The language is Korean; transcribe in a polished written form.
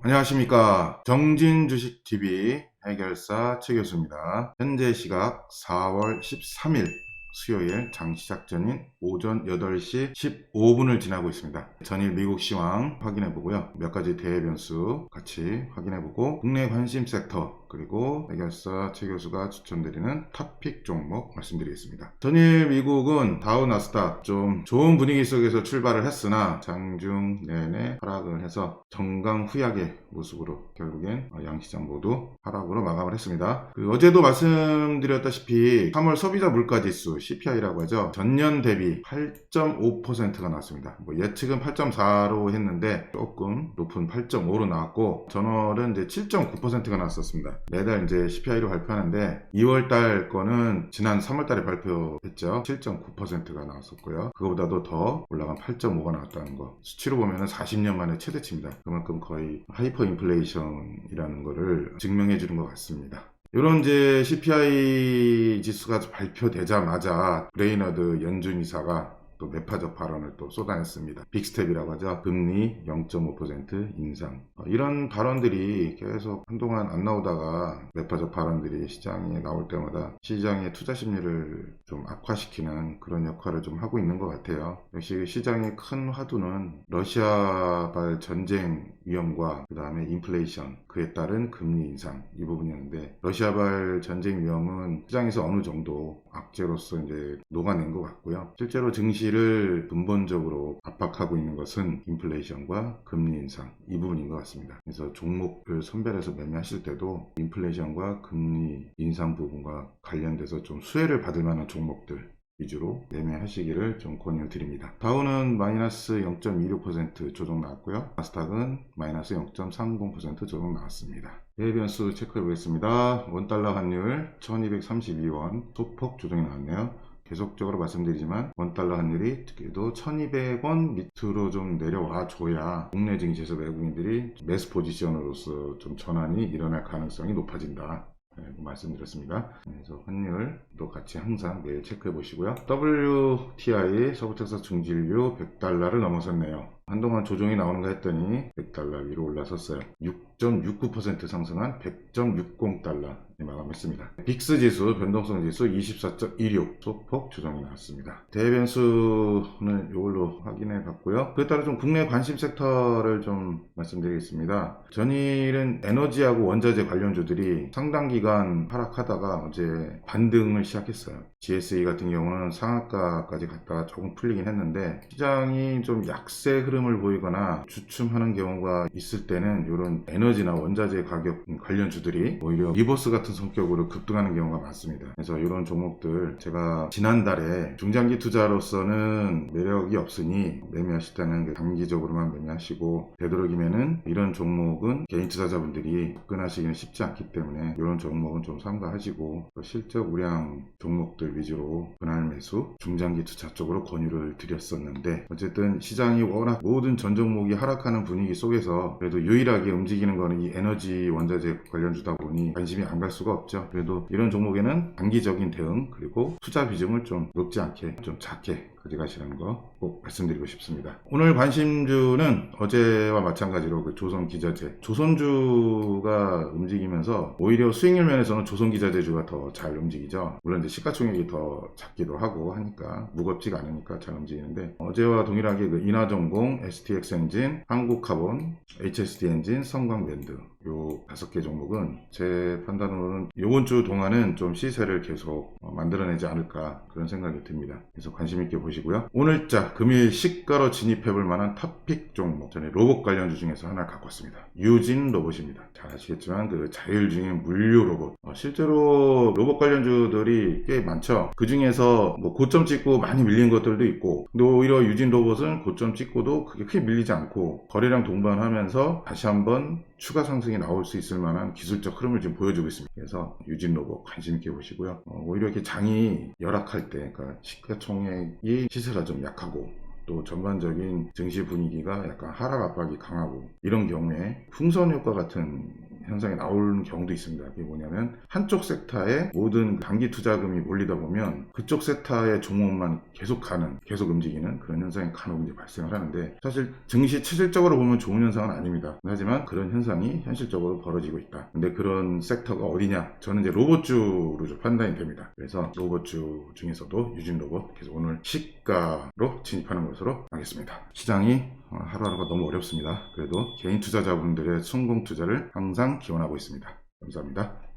안녕하십니까. 정진주식TV 해결사 최 교수입니다. 현재 시각 4월 13일 수요일 장 시작 전인 오전 8시 15분을 지나고 있습니다. 전일 미국 시황 확인해 보고요. 몇 가지 대외 변수 같이 확인해 보고 국내 관심 섹터 그리고 해결사 최 교수가 추천드리는 탑픽 종목 말씀드리겠습니다. 전일 미국은 다우 나스닥 좀 좋은 분위기 속에서 출발을 했으나 장중 내내 하락을 해서 정강후약의 모습으로 결국엔 양시장 모두 하락으로 마감을 했습니다. 어제도 말씀드렸다시피 3월 소비자 물가지수 CPI라고 하죠. 전년 대비 8.5%가 나왔습니다. 예측은 8.4로 했는데 조금 높은 8.5로 나왔고 전월은 이제 7.9%가 나왔었습니다. 매달 이제 CPI로 발표하는데 2월달 거는 지난 3월달에 발표했죠. 7.9%가 나왔었고요. 그거보다도 더 올라간 8.5가 나왔다는 거. 수치로 보면은 40년 만에 최대치입니다. 그만큼 거의 하이퍼 인플레이션이라는 거를 증명해 주는 것 같습니다. 이런 이제 CPI 지수가 발표되자마자 브레이너드 연준 이사가 또 매파적 발언을 또 쏟아냈습니다. 빅스텝이라고 하죠. 금리 0.5% 인상. 이런 발언들이 계속 한동안 안 나오다가 매파적 발언들이 시장에 나올 때마다 시장의 투자 심리를 좀 악화시키는 그런 역할을 좀 하고 있는 것 같아요. 역시 시장의 큰 화두는 러시아발 전쟁 위험과 그 다음에 인플레이션, 그에 따른 금리 인상 이 부분이었는데 러시아발 전쟁 위험은 시장에서 어느 정도 악재로서 이제 녹아낸 것 같고요. 실제로 증시를 근본적으로 압박하고 있는 것은 인플레이션과 금리 인상 이 부분인 것 같습니다. 그래서 종목을 선별해서 매매하실 때도 인플레이션과 금리 인상 부분과 관련돼서 좀 수혜를 받을 만한 종목들 위주로 매매하시기를 좀 권유드립니다. 다우는 마이너스 0.26% 조정 나왔고요. 나스닥은 마이너스 0.30% 조정 나왔습니다. 대외 변수 체크해 보겠습니다. 원달러 환율 1232원 소폭 조정이 나왔네요. 계속적으로 말씀드리지만 원달러 환율이 그래도 1200원 밑으로 좀 내려와 줘야 국내 증시에서 외국인들이 매수 포지션으로서 좀 전환이 일어날 가능성이 높아진다. 말씀드렸습니다. 그래서 환율도 같이 항상 매일 체크해 보시고요. WTI 서부텍사스 중진류 100달러를 넘어섰네요. 한동안 조정이 나오는가 했더니 100달러 위로 올라섰어요. 6.69% 상승한 100.60달러 마감했습니다. 빅스 지수, 변동성 지수 24.16 소폭 조정이 나왔습니다. 대변수는 이걸로 확인해 봤고요. 그에 따라 좀 국내 관심 섹터를 좀 말씀드리겠습니다. 전일은 에너지하고 원자재 관련주들이 상당 기간 하락하다가 어제 반등을 시작했어요. GSE 같은 경우는 상한가까지 갔다가 조금 풀리긴 했는데 시장이 좀 약세 흐름을 보이거나 주춤하는 경우가 있을 때는 이런 에너지나 원자재 가격 관련주들이 오히려 리버스 같은 성격으로 급등하는 경우가 많습니다. 그래서 이런 종목들 제가 지난달에 중장기 투자로서는 매력이 없으니 매매하실 때는 단기적으로만 매매하시고 되도록이면은 이런 종목은 개인 투자자분들이 접근하시기는 쉽지 않기 때문에 이런 종목은 좀 삼가하시고 실적 우량 종목들 위주로 분할 매수 중장기 투자 쪽으로 권유를 드렸었는데 어쨌든 시장이 워낙 모든 전 종목이 하락하는 분위기 속에서 그래도 유일하게 움직이는 거는 이 에너지 원자재 관련주다 보니 관심이 안 갈 수가 없죠. 그래도 이런 종목에는 단기적인 대응 그리고 투자 비중을 좀 높지 않게 좀 작게 가져가시는 거 꼭 말씀드리고 싶습니다. 오늘 관심주는 어제와 마찬가지로 조선기자재 조선주가 움직이면서 오히려 수익률 면에서는 조선기자재주가 더 잘 움직이죠. 물론 이제 시가총액이 더 작기도 하고 하니까 무겁지가 않으니까 잘 움직이는데 어제와 동일하게 인하전공, STX엔진, 한국카본, HSD엔진, 성광밴드 요 5개 종목은 제 판단으로는 이번 주 동안은 좀 시세를 계속 만들어내지 않을까 그런 생각이 듭니다. 그래서 관심 있게 보시고요. 오늘자 금일 시가로 진입해볼 만한 탑픽 종목 저는 로봇 관련주 중에서 하나 갖고 왔습니다. 유진 로봇입니다. 잘 아시겠지만 그 자율주행 물류 로봇 실제로 로봇 관련주들이 꽤 많죠. 그 중에서 뭐 고점 찍고 많이 밀린 것들도 있고 근데 오히려 유진 로봇은 고점 찍고도 그게 크게 밀리지 않고 거래량 동반하면서 다시 한번 추가 상승이 나올 수 있을 만한 기술적 흐름을 지금 보여주고 있습니다. 그래서 유진 로봇 관심 있게 보시고요. 오히려 이렇게 장이 열악할 때 그러니까 시가총액이 시세가 좀 약하고 또 전반적인 증시 분위기가 약간 하락 압박이 강하고 이런 경우에 풍선 효과 같은 현상이 나오는 경우도 있습니다. 그게 뭐냐면 한쪽 섹터에 모든 단기 투자금이 몰리다 보면 그쪽 섹터의 종목만 계속 움직이는 그런 현상이 간혹 이제 발생을 하는데, 사실 증시 체질적으로 보면 좋은 현상은 아닙니다. 하지만 그런 현상이 현실적으로 벌어지고 있다. 근데 그런 섹터가 어디냐? 저는 이제 로봇주로 좀 판단이 됩니다. 그래서 로봇주 중에서도 유진 로봇, 그래서 오늘 시가로 진입하는 것으로 하겠습니다. 시장이 하루하루가 너무 어렵습니다. 그래도 개인 투자자분들의 성공 투자를 항상 기원하고 있습니다. 감사합니다.